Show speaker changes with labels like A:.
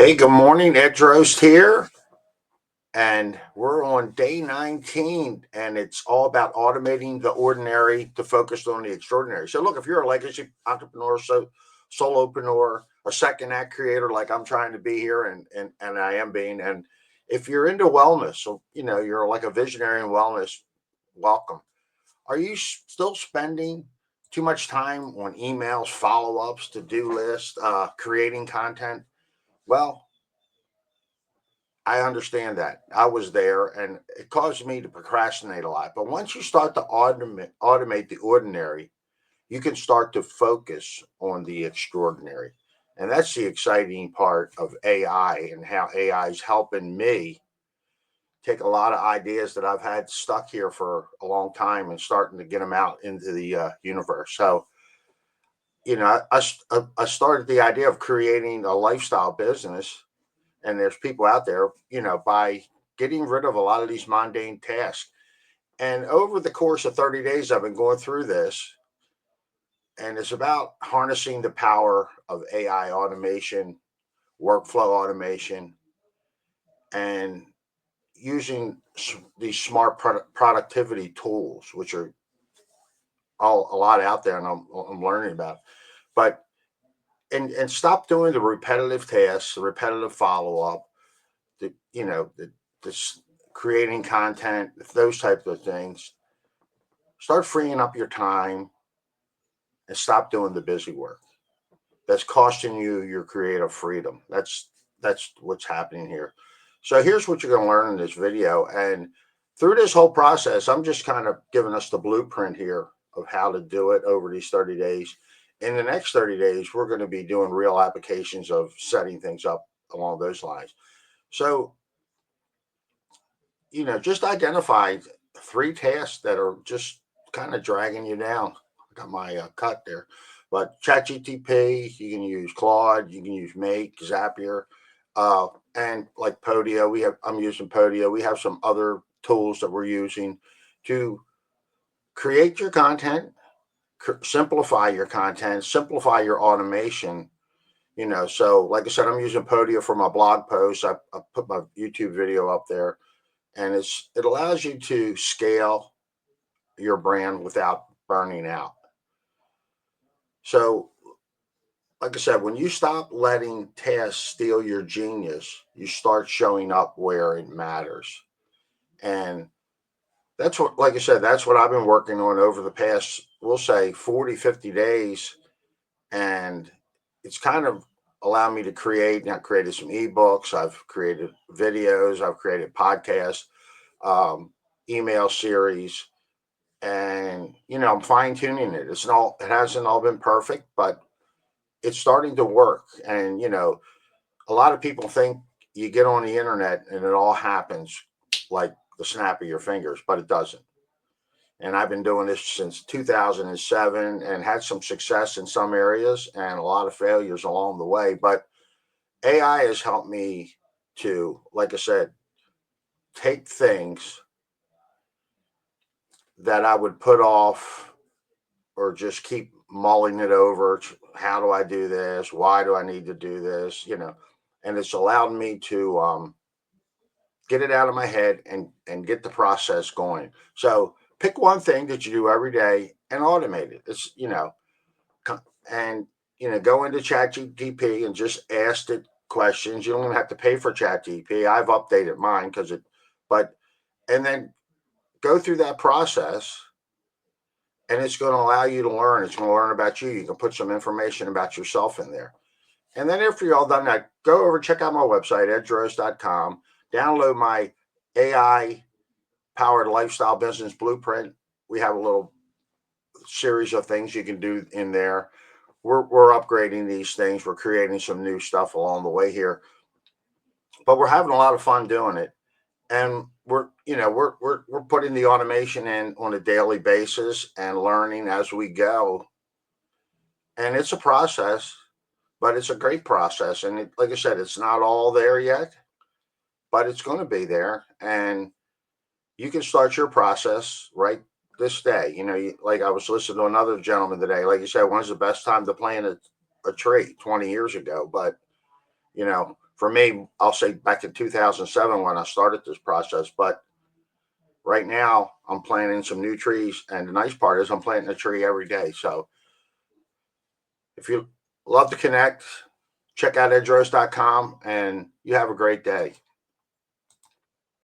A: Hey, good morning. Ed Drost here. And we're on day 19, and it's all about automating the ordinary to focus on the extraordinary. So, look, if you're a legacy entrepreneur, solopreneur, a second act creator like I'm trying to be here, and I am being, and if you're into wellness, so you're like a visionary in wellness, welcome. Are you still spending too much time on emails, follow ups, to do lists, creating content? Well, I understand that. I was there and it caused me to procrastinate a lot. But once you start to automate the ordinary, you can start to focus on the extraordinary. And that's the exciting part of AI and how AI is helping me take a lot of ideas that I've had stuck here for a long time and starting to get them out into the universe. So, I started the idea of creating a lifestyle business, and there's people out there, by getting rid of a lot of these mundane tasks. And over the course of 30 days, I've been going through this, and it's about harnessing the power of AI automation, workflow automation, and using these smart productivity tools, which are all a lot out there, and I'm learning about. But and stop doing the repetitive tasks, the repetitive follow up, the creating content, those types of things. Start freeing up your time and stop doing the busy work. That's costing you your creative freedom. That's what's happening here. So here's what you're going to learn in this video. And through this whole process, I'm just kind of giving us the blueprint here of how to do it over these 30 days. In the next 30 days, we're going to be doing real applications of setting things up along those lines. So, just identify 3 tasks that are just kind of dragging you down. I got my cut there, but ChatGPT, you can use Claude, you can use Make, Zapier, and like Podio. I'm using Podio. We have some other tools that we're using to create your content, simplify your content, simplify your automation. So like I said, I'm using Podio for my blog posts. I put my YouTube video up there, and it allows you to scale your brand without burning out. So, like I said, when you stop letting tasks steal your genius, you start showing up where it matters. And that's what, like I said, that's what I've been working on over the past, we'll say 40, 50 days. And it's kind of allowed me to create. I've created some ebooks, I've created videos, I've created podcasts, email series, and I'm fine tuning it. It hasn't all been perfect, but it's starting to work. And a lot of people think you get on the internet and it all happens like the snap of your fingers, but it doesn't. And I've been doing this since 2007 and had some success in some areas and a lot of failures along the way. But AI has helped me to, like I said, take things that I would put off or just keep mulling it over. How do I do this? Why do I need to do this? And it's allowed me to get it out of my head and get the process going. So pick one thing that you do every day and automate it. And go into ChatGPT and just ask it questions. You don't even have to pay for ChatGPT. I've updated mine but and then go through that process, and it's going to allow you to learn. It's going to learn about you. You can put some information about yourself in there. And then after you're all done that, go over, check out my website, eddrost.com, download my AI powered lifestyle business blueprint. We have a little series of things you can do in there. We're upgrading these things. We're creating some new stuff along the way here, but we're having a lot of fun doing it. And we're putting the automation in on a daily basis and learning as we go. And it's a process, but it's a great process. And like I said, it's not all there yet, but it's going to be there. And you can start your process right this day. Like I was listening to another gentleman today. Like you said, when's the best time to plant a tree? 20 years ago. But you know, for me, I'll say back in 2007 when I started this process. But right now, I'm planting some new trees, and the nice part is I'm planting a tree every day. So if you love to connect, check out edgeroast.com, and you have a great day.